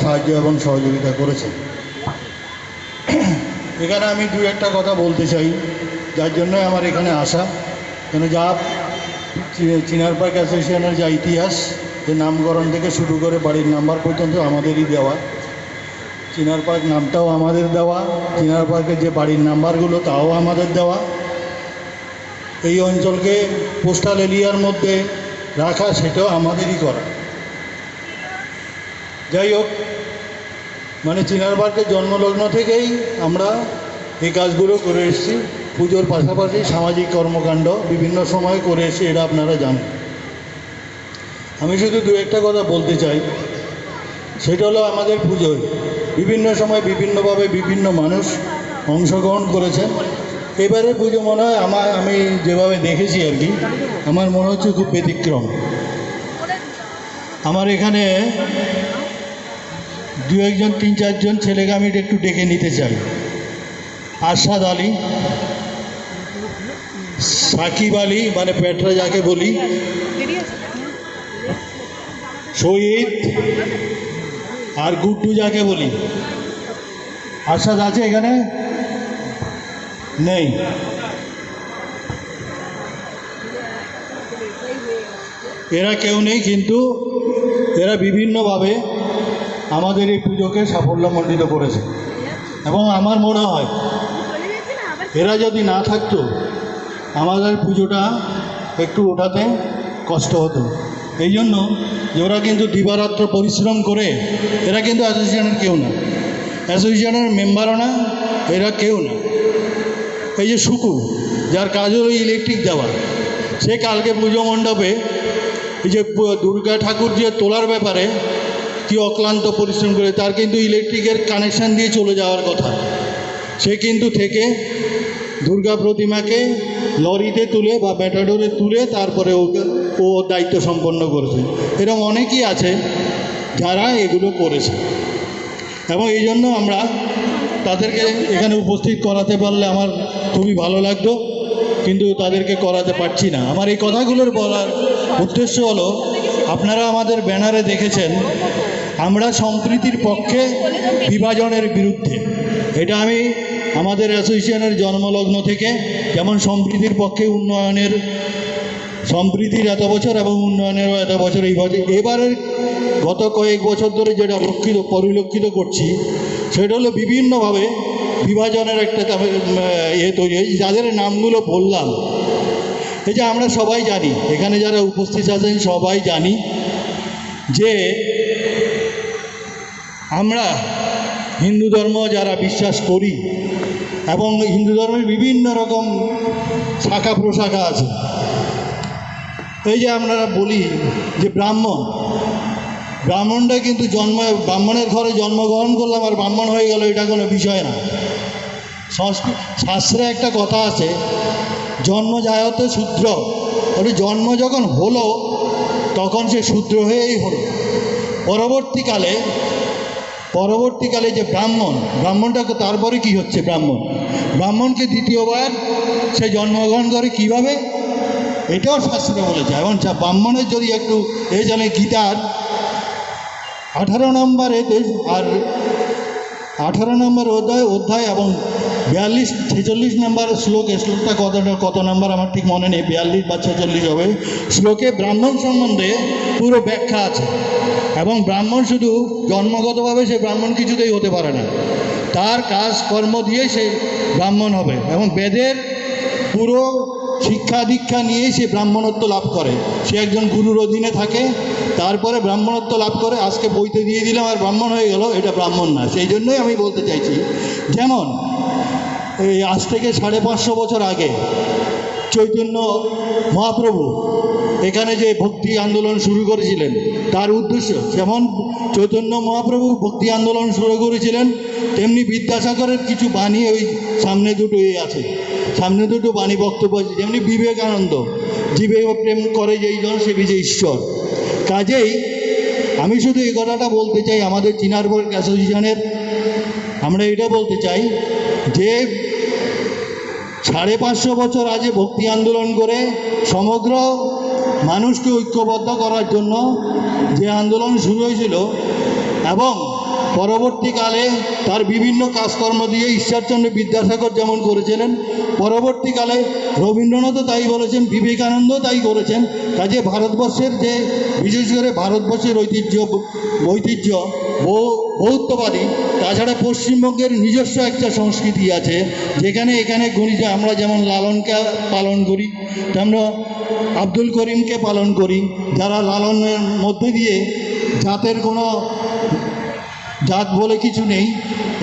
সাহায্য এবং সহযোগিতা করেছেন। এখানে আমি দু একটা কথা বলতে চাই, যার জন্য আমার এখানে আসা। কেন যা চিনার পার্ক অ্যাসোসিয়েশনের যা ইতিহাস, যে নামকরণ থেকে শুরু করে বাড়ির নাম্বার পর্যন্ত আমাদেরই দেওয়া, চিনার পার্ক নামটাও আমাদের দেওয়া, চিনার পার্কের যে বাড়ির নাম্বারগুলো তাও আমাদের দেওয়া, এই অঞ্চলকে পোস্টাল এরিয়ার মধ্যে রাখা সেটাও আমাদেরই করা। যাই হোক, মানে চিনার পার্কের জন্মলগ্ন থেকেই আমরা এই কাজগুলো করে এসেছি। পুজোর পাশাপাশি সামাজিক কর্মকাণ্ড বিভিন্ন সময় করে এসেছি, এটা আপনারা জানেন। আমি শুধু দু একটা কথা বলতে চাই, সেটা হলো আমাদের পুজোয় বিভিন্ন সময় বিভিন্নভাবে বিভিন্ন মানুষ অংশগ্রহণ করেছেন। এবারে পুজো মনে হয় আমি যেভাবে দেখেছি আর কি, আমার মনে হচ্ছে খুব ব্যতিক্রম। আমার এখানে দু একজন 3-4 ছেলেকে আমি একটু ডেকে নিতে চাই। আরশাদ আলী, সাকিব আলী মানে পেটরা যাকে বলি, শহীদ আর গুড্ডু যাকে বলি। আরশাদ আছে এখানে? নেই। এরা কেউ নেই, কিন্তু এরা বিভিন্নভাবে আমাদের এই পুজোকে সাফল্যমণ্ডিত করেছে। এবং আমার মনে হয় এরা যদি না থাকতো আমাদের পুজোটা একটু ওঠাতে কষ্ট হতো। এই জন্য যে ওরা কিন্তু দিবারাত্র পরিশ্রম করে, এরা কিন্তু অ্যাসোসিয়েশনের কেউ না, অ্যাসোসিয়েশনের মেম্বারও না, এরা কেউ না। এই যে সুকু, যার কাজ হলো ইলেকট্রিক দেওয়া, সে কালকে পুজো মণ্ডপে এই যে দুর্গা ঠাকুর যে তোলার ব্যাপারে কি অক্লান্ত পরিশ্রম করে, তার কিন্তু ইলেকট্রিকের কানেকশান দিয়ে চলে যাওয়ার কথা। সে কিন্তু থেকে দুর্গা প্রতিমাকে লরিতে তুলে বা ব্যাটাডোরে তুলে তারপরে ও দায়িত্ব সম্পন্ন করেছে। এরকম অনেকেই আছে যারা এগুলো করেছে, এবং এই জন্য আমরা তাদেরকে এখানে উপস্থিত করাতে পারলে আমার খুবই ভালো লাগতো, কিন্তু তাদেরকে করাতে পারছি না। আমার এই কথাগুলোর বলার উদ্দেশ্য হলো, আপনারা আমাদের ব্যানারে দেখেছেন আমরা সম্প্রীতির পক্ষে, বিভাজনের বিরুদ্ধে। এটা আমি আমাদের অ্যাসোসিয়েশনের জন্মলগ্ন থেকে, যেমন সম্প্রীতির পক্ষে, উন্নয়নের, সম্প্রীতির এত বছর এবং উন্নয়নেরও এত বছর, এবারের গত কয়েক বছর ধরে যেটা পরিলক্ষিত করছি, সেটা হলো বিভিন্নভাবে বিভাজনের একটা তৈরি হয়েছে। যাদের নামগুলো বললাম, এই যে আমরা সবাই জানি, এখানে যারা উপস্থিত আছেন সবাই জানি যে আমরা হিন্দু ধর্ম যারা বিশ্বাস করি, এবং হিন্দু ধর্মের বিভিন্ন রকম শাখা প্রশাখা আছে। এই যে আমরা বলি যে ব্রাহ্মণটা কিন্তু ব্রাহ্মণের ঘরে জন্মগ্রহণ করলাম আর ব্রাহ্মণ হয়ে গেল, এটা কোনো বিষয় না। শাস্ত্রে একটা কথা আছে, জন্মজায়তে শূদ্র, ওই জন্ম যখন হলো তখন সে শূদ্র হয়েই হলো। পরবর্তীকালে যে ব্রাহ্মণটা তারপরে কি হচ্ছে, ব্রাহ্মণকে দ্বিতীয়বার সে জন্মগ্রহণ করে কিভাবে, এটাও শাস্ত্রে বলেছে। এবং ব্রাহ্মণের যদি একটু জানে, গীতার 18 নম্বরে আর 18 নম্বর অধ্যায় এবং 42-46 নম্বর শ্লোকটা কত নম্বর আমার ঠিক মনে নেই, 42 বা 46 হবে, শ্লোকে ব্রাহ্মণ সম্বন্ধে পুরো ব্যাখ্যা আছে। এবং ব্রাহ্মণ শুধু জন্মগতভাবে সে ব্রাহ্মণ কিছুতেই হতে পারে না, তার কাজ কর্ম দিয়ে সে ব্রাহ্মণ হবে, এবং বেদের পুরো শিক্ষা দীক্ষা নিয়েই সে ব্রাহ্মণত্ব লাভ করে। সে একজন গুরুর অধীনে থাকে, তারপরে ব্রাহ্মণত্ব লাভ করে। আজকে বইতে দিয়ে দিলাম আর ব্রাহ্মণ হয়ে গেল, এটা ব্রাহ্মণ না। সেই জন্যই আমি বলতে চাইছি, যেমন এই আজ থেকে 550 বছর আগে চৈতন্য মহাপ্রভু এখানে যে ভক্তি আন্দোলন শুরু করেছিলেন, তার উদ্দেশ্য যেমন চৈতন্য মহাপ্রভু ভক্তি আন্দোলন শুরু করেছিলেন, তেমনি বিদ্যাসাগরের কিছু বাণী ওই সামনে দুটো বাণী বক্তব্য আছে। যেমনি বিবেকানন্দ, জীবে প্রেম করে যেই জন সে বিজে ঈশ্বর। কাজেই আমি শুধু এই কথাটা বলতে চাই, আমাদের চিনার পার্ক অ্যাসোসিয়েশনের আমরা এটা বলতে চাই যে 550 বছর আগে ভক্তি আন্দোলন করে সমগ্র মানুষকে ঐক্যবদ্ধ করার জন্য যে আন্দোলন শুরু হয়েছিল, এবং পরবর্তীকালে তার বিভিন্ন কাজকর্ম দিয়ে ঈশ্বরচন্দ্র বিদ্যাসাগর যেমন করেছিলেন, পরবর্তীকালে রবীন্দ্রনাথও তাই বলেছেন, বিবেকানন্দ তাই করেছেন। কাজে ভারতবর্ষের যে বিশেষ করে ভারতবর্ষের ঐতিহ্য বৌদ্ধবাদী, তাছাড়া পশ্চিমবঙ্গের নিজস্ব একটা সংস্কৃতি আছে, যেখানে এখানে গণিত আমরা যেমন লালনকে পালন করি, তেমন আব্দুল করিমকে পালন করি, যারা লালনের মধ্যে দিয়ে জাতের কোনো জাত বলে কিছু নেই,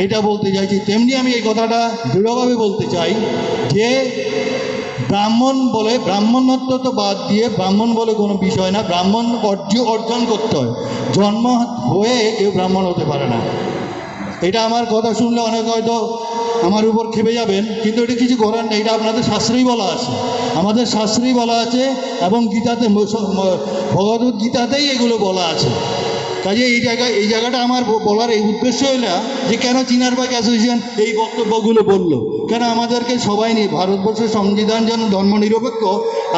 এটা বলতে চাইছি। তেমনি আমি এই কথাটা দৃঢ়ভাবে বলতে চাই যে ব্রাহ্মণ বলে, ব্রাহ্মণত্ব তো বাদ দিয়ে ব্রাহ্মণ বলে কোনো বিষয় না, ব্রাহ্মণ অর্জন করতে হয়, জন্ম হয়ে কেউ ব্রাহ্মণ হতে পারে না। এটা আমার কথা শুনলে অনেক হয়তো আমার উপর খেপে যাবেন, কিন্তু এটা কিছু করার নেই, এটা আপনাদের শাস্ত্রেই বলা আছে, আমাদের শাস্ত্রেই বলা আছে, এবং গীতাতে ভগবদ্ গীতাতেই এগুলো বলা আছে। কাজে এই জায়গাটা আমার বলার এই উদ্দেশ্য হলো যে কেন চিনারবাগ অ্যাসোসিয়েশন এই বক্তব্যগুলো বললো, কেন আমাদেরকে সবাই নিয়ে ভারতবর্ষের সংবিধান যেন ধর্মনিরপেক্ষ,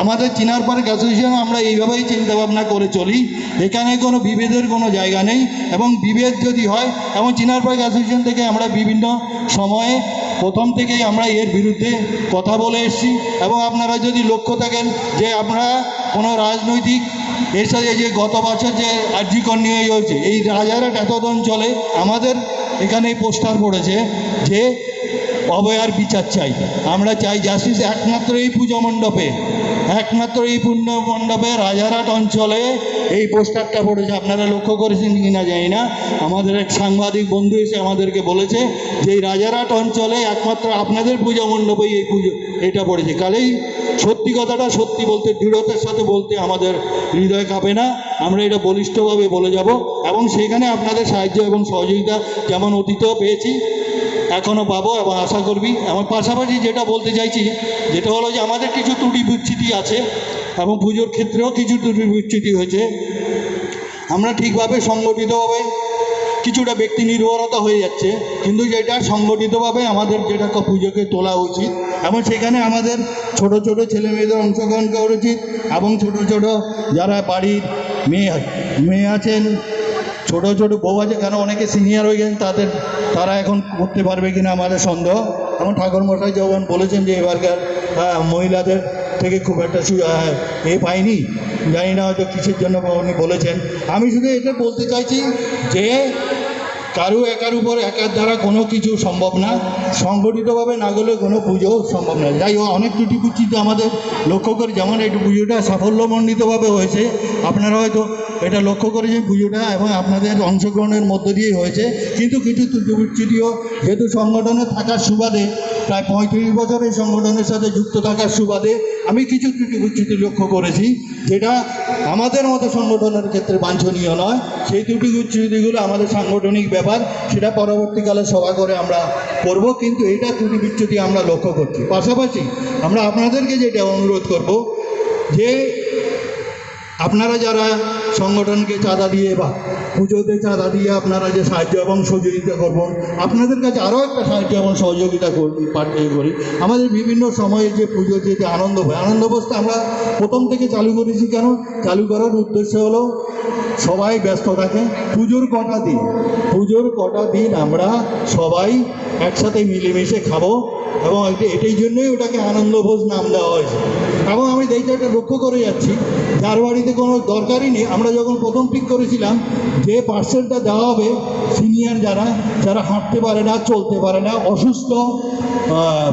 আমাদের চিনারবাগ অ্যাসোসিয়েশন আমরা এইভাবেই চিন্তাভাবনা করে চলি, এখানে কোনো বিভেদের কোনো জায়গা নেই, এবং বিভেদ যদি হয়, এবং চিনারবাগ অ্যাসোসিয়েশন থেকে আমরা বিভিন্ন সময়ে প্রথম থেকেই আমরা এর বিরুদ্ধে কথা বলে এসেছি। এবং আপনারা যদি লক্ষ্য থাকেন যে আমরা কোনো রাজনৈতিক এর সাথে যে গত বছর যে আরজিকর নিয়ে হয়েছে, এই রাজারহাট এতদ অঞ্চলে আমাদের এখানে পোস্টার পড়েছে যে অভয়ার বিচার চাই, আমরা চাই জাস্টিস, একমাত্র এই পুজো মণ্ডপে, একমাত্র এই পূর্ণ মণ্ডপে রাজারহাট অঞ্চলে এই পোস্টারটা পড়েছে। আপনারা লক্ষ্য করেছেন কি না জানি না, আমাদের এক সাংবাদিক বন্ধু এসে আমাদেরকে বলেছে যে এই রাজারহাট অঞ্চলে একমাত্র আপনাদের পূজা মণ্ডপেই এই পুজো এটা পড়েছে। কালেই সত্যি কথাটা সত্যি বলতে, দৃঢ়তার সাথে বলতে আমাদের হৃদয় কাঁপে না, আমরা এটা বলিষ্ঠভাবে বলে যাব, এবং সেখানে আপনাদের সাহায্য এবং সহযোগিতা যেমন অতীতেও পেয়েছি এখনও পাবো এবং আশা করবি। আমার পাশাপাশি যেটা বলতে চাইছি যেটা হলো যে আমাদের কিছু ত্রুটি বিচ্যুতি আছে, এবং পুজোর ক্ষেত্রেও কিছু ত্রুটি বিচ্যুতি হয়েছে। আমরা ঠিকভাবে সংগঠিতভাবে, কিছুটা ব্যক্তি নির্ভরতা হয়ে যাচ্ছে, কিন্তু যেটা সংগঠিতভাবে আমাদের যেটা পুজোকে তোলা উচিত, এবং সেখানে আমাদের ছোট ছোট ছেলে মেয়েদের অংশগ্রহণ করা উচিত, এবং ছোট ছোট যারা বাড়ির মেয়ে আছেন, ছোট ছোট বউ আছে, কেন অনেকে সিনিয়র হয়ে গেছেন, তারা এখন করতে পারবে কিনা আমাদের সন্দেহ। এবং ঠাকুরমশাই যখন বলেছেন যে এবারকার মহিলাদের থেকে খুব একটা পাইনি, জানি না হয়তো কিসের জন্য উনি বলেছেন। আমি শুধু এটা বলতে চাইছি যে কারো একার উপর একার দ্বারা কোনো কিছু সম্ভব না, সংগঠিতভাবে না গেলে কোনো পুজো সম্ভব না। যাই হোক, অনেক ত্রুটি বিচ্যুতি আমাদের লক্ষ্য করি, যেমন একটু পুজোটা সাফল্যমণ্ডিতভাবে হয়েছে, আপনারা হয়তো এটা লক্ষ্য করেছেন পুজোটা, এবং আপনাদের অংশগ্রহণের মধ্য দিয়েই হয়েছে। কিন্তু কিছু ত্রুটি বিচ্যুতিও, যেহেতু সংগঠনে থাকার সুবাদে, প্রায় 35 বছর এই সংগঠনের সাথে যুক্ত থাকার সুবাদে আমি কিছু ত্রুটি বিচ্যুতি লক্ষ্য করেছি, যেটা আমাদের মতো সংগঠনের ক্ষেত্রে বাঞ্ছনীয় নয়। সেই ত্রুটি বিচ্যুতিগুলো আমাদের সাংগঠনিক ব্যাপার, সেটা পরবর্তীকালে সভা করে আমরা করব, কিন্তু এটা ত্রুটি বিচ্যুতি আমরা লক্ষ্য করছি। পাশাপাশি আমরা আপনাদেরকে যেটা অনুরোধ করব যে আপনারা যারা সংগঠনকে চাঁদা দিয়ে বা পুজোতে চাঁদা দিয়ে আপনারা যে সাহায্য এবং সহযোগিতা করবেন, আপনাদের কাছে আরও একটা সাহায্য এবং সহযোগিতা করি। আমাদের বিভিন্ন সময়ে যে পুজোর যে আনন্দ হয়, আনন্দ বসতে আমরা প্রথম থেকে চালু করেছি। কেন চালু করার উদ্দেশ্য হলো সবাই ব্যস্ত থাকে, পুজোর কটা দিন আমরা সবাই একসাথে মিলেমিশে খাবো, এবং এটাই জন্যই ওটাকে আনন্দভোজ নাম দেওয়া হয়েছে। এবং আমি এইটা লক্ষ্য করে যাচ্ছি, যার বাড়িতে কোনো দরকারই নেই, আমরা যখন প্রথম ঠিক করেছিলাম যে পার্সেলটা দেওয়া হবে সিনিয়র যারা হাঁটতে পারে না, চলতে পারে না, অসুস্থ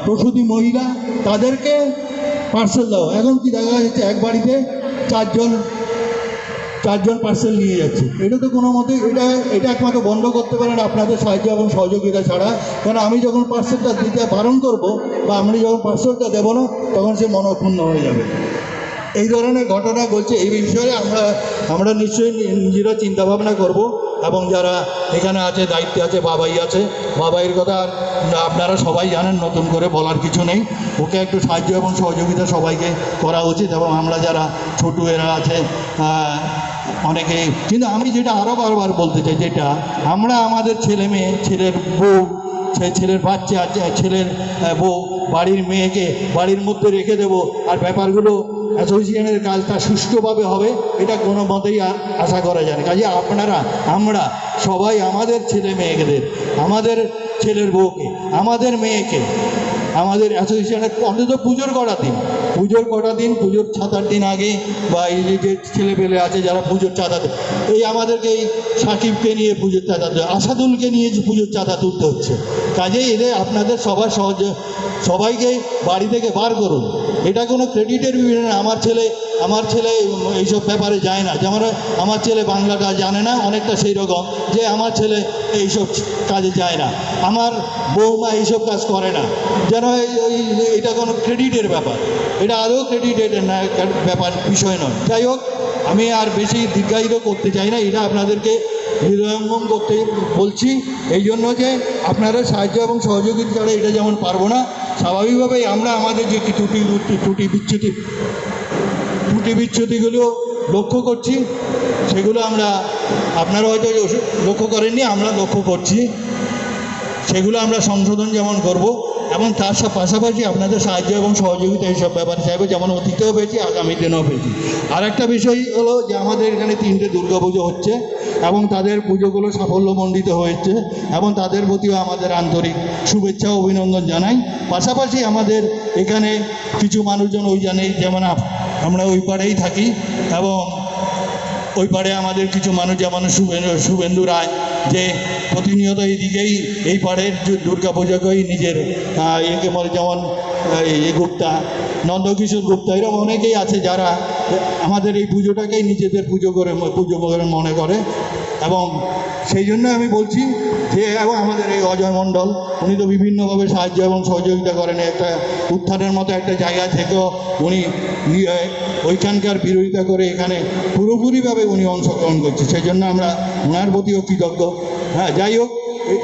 প্রসূতি মহিলা, তাদেরকে পার্সেল দেওয়া। এখন কি দেখা যাচ্ছে এক বাড়িতে চারজন পার্সেল নিয়ে যাচ্ছে। এটা তো কোনো মতে এটা একমাত্র বন্ধ করতে পারেন আপনাদের সাহায্য এবং সহযোগিতা ছাড়া। কারণ আমি যখন পার্সেলটা দিতে বারণ করব, বা আমি যখন পার্সেলটা দেবো না, তখন সে মনক্ষুণ্ণ হয়ে যাবে। এই ধরনের ঘটনা বলছে, এই বিষয়ে আমরা নিশ্চয়ই নিজেরা চিন্তাভাবনা করব, এবং যারা এখানে আছে, দায়িত্বে আছে, বাবাইয়ের কথা আপনারা সবাই জানেন, নতুন করে বলার কিছু নেই। ওকে একটু সাহায্য এবং সহযোগিতা সবাইকে করা উচিত, এবং আমরা যারা ছোটো এরা আছে অনেকে। কিন্তু আমি যেটা আরও বারবার বলতে চাই, যেটা আমরা আমাদের ছেলে মেয়ে, ছেলের বউ, ছেলের বাচ্চা, ছেলের বউ, বাড়ির মেয়েকে বাড়ির মধ্যে রেখে দেবো, আর ব্যাপারগুলো অ্যাসোসিয়েশনের কাজটা সুষ্ঠুভাবে হবে এটা কোনো মতেই আশা করা যায় না। কাজে আপনারা আমরা সবাই আমাদের ছেলে মেয়েদের, আমাদের ছেলের বউকে, আমাদের মেয়েকে, আমাদের অ্যাসোসিয়েশনের অন্তত পুজোর কটা দিন, পুজোর 7-8 দিন আগে, বা এই যে ছেলেপেলে আছে যারা পুজোর চাঁদা দেয়, এই আমাদেরকে এই সাকিবকে নিয়ে পুজোর চাঁদা দেয়, আসাদুলকে নিয়ে পুজোর চাঁদা তুলতে হচ্ছে। কাজেই এদের আপনাদের সবাইকে বাড়ি থেকে বার করুন। এটা কোনো ক্রেডিটের বিষয় না। আমার ছেলে এইসব ব্যাপারে যায় না, যেমন আমার ছেলে বাংলাটা জানে না, অনেকটা সেই রকম যে আমার ছেলে এইসব কাজে যায় না, আমার বৌমা এইসব কাজ করে না, যেন এটা কোনো ক্রেডিটের ব্যাপার, এটা আদৌ ক্রেডিটের না ব্যাপার বিষয় নয়। যাই হোক, আমি আর বেশি দীর্ঘায়িত করতে চাই না, এটা আপনাদেরকে হৃদয়ঙ্গম করতে বলছি এই জন্য যে আপনারা সাহায্য এবং সহযোগিতা ছাড়া এটা যেমন পারবো না। স্বাভাবিকভাবেই আমরা আমাদের যে ত্রুটি বিচ্যুতিগুলো লক্ষ্য করছি, সেগুলো আপনারা হয়তো লক্ষ্য করেননি, আমরা লক্ষ্য করছি, সেগুলো আমরা সংশোধন যেমন করব, এবং তার পাশাপাশি আপনাদের সাহায্য এবং সহযোগিতা এইসব ব্যাপারে চাইবো, যেমন অতীতেও পেয়েছি, আগামী দিনেও পেয়েছি। আর একটা বিষয় হলো যে আমাদের এখানে 3টে দুর্গাপুজো হচ্ছে এবং তাদের পুজোগুলো সাফল্যমণ্ডিত হয়েছে, এবং তাদের প্রতিও আমাদের আন্তরিক শুভেচ্ছা ও অভিনন্দন জানাই। পাশাপাশি আমাদের এখানে কিছু মানুষজন ওই জানে, যেমন আমরা ওই পাড়েই থাকি, এবং ওই পাড়ে আমাদের কিছু মানুষ, যেমন শুভেন্দু রায়, যে প্রতিনিয়ত এই পাড়ের দুর্গাপূজাকেই নিজের ইয়েকে বলে, যেমন গুপ্তা, নন্দকিশোর গুপ্তা, এরকম অনেকেই আছে যারা আমাদের এই পুজোটাকেই নিজেদের পুজো করে মনে করে। এবং সেই জন্য আমি বলছি যে, এবং আমাদের এই অজয় মণ্ডল, উনি তো বিভিন্নভাবে সাহায্য এবং সহযোগিতা করেন, একটা উত্থানের মতো একটা জায়গা থেকেও উনি ওইখানকার বিরোধিতা করে এখানে পুরোপুরিভাবে উনি অংশগ্রহণ করছে, সেই জন্য আমরা ওনার প্রতিও কৃতজ্ঞ। হ্যাঁ, যাই হোক,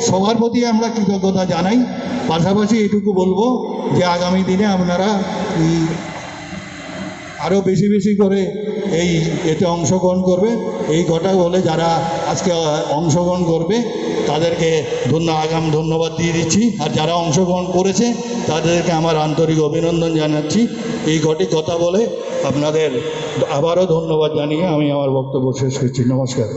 সবার প্রতি আমরা কৃতজ্ঞতা জানাই। পাশাপাশি এটুকু বলবো যে আগামী দিনে আপনারা আরও বেশি করে এতে অংশগ্রহণ করবে। এই ঘটা বলে যারা আজকে অংশগ্রহণ করবে তাদেরকে ধন্যবাদ দিয়ে দিচ্ছি, আর যারা অংশগ্রহণ করেছে তাদেরকে আমার আন্তরিক অভিনন্দন জানাচ্ছি। এই ঘটে কথা বলে আপনাদের আবারও ধন্যবাদ জানিয়ে আমি আমার বক্তব্য শেষ করছি। নমস্কার।